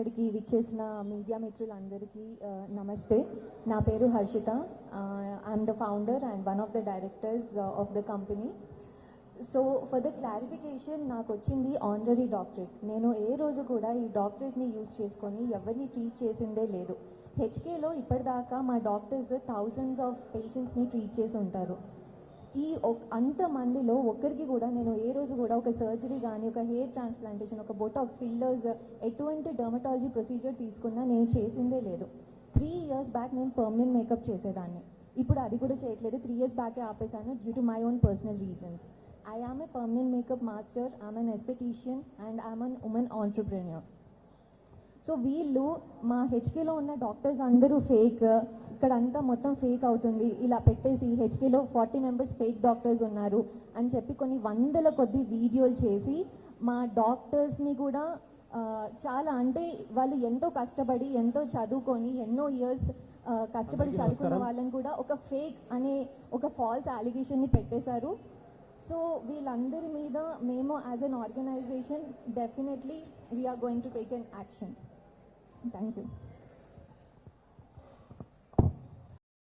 ఇక్కడికి విచ్చేసిన మీడియా మిత్రులందరికీ నమస్తే. నా పేరు Harshita. I'm the founder and one of the directors of the company. So for the clarification, నాకు వచ్చింది ఆనరరీ డాక్టరేట్. నేను ఏ రోజు కూడా ఈ డాక్టరేట్ని యూజ్ చేసుకొని ఎవరిని ట్రీట్ చేసిందే లేదు. హెచ్కేలో ఇప్పటిదాకా మా డాక్టర్స్ థౌజండ్స్ ఆఫ్ పేషెంట్స్ని ట్రీట్ చేసి ఉంటారు. ఈ అంతమందిలో ఒక్కరికి కూడా నేను ఏ రోజు కూడా ఒక సర్జరీ కానీ, ఒక హెయిర్ ట్రాన్స్ప్లాంటేషన్, ఒక బొటాక్స్, ఫిల్లర్స్, ఎటువంటి డర్మటాలజీ ప్రొసీజర్ తీసుకున్నా నేను చేసిందే లేదు. 3 years బ్యాక్ నేను పర్మనెంట్ మేకప్ చేసేదాన్ని. ఇప్పుడు అది కూడా చేయట్లేదు. 3 years బ్యాకే ఆపేశాను due to my own personal reasons. I am a permanent makeup master, I'm an aesthetician and I'm an women entrepreneur. So వీళ్ళు మా హెచ్కేలో ఉన్న డాక్టర్స్ అందరూ ఫేక్, ఇక్కడంతా మొత్తం ఫేక్ అవుతుంది, ఇలా పెట్టేసి హెచ్కేలో 40 members ఫేక్ డాక్టర్స్ ఉన్నారు అని చెప్పి కొన్ని వందల కొద్ది వీడియోలు చేసి మా డాక్టర్స్ని కూడా చాలా, అంటే వాళ్ళు ఎంతో కష్టపడి, ఎంతో చదువుకొని, ఎన్నో ఇయర్స్ కష్టపడి చదువుకున్న వాళ్ళని కూడా ఒక ఫేక్ అనే ఒక ఫాల్స్ అలిగేషన్ని పెట్టేశారు. సో వీళ్ళందరి మీద మేము as an organisation definitely we're going to take an action. Thank you.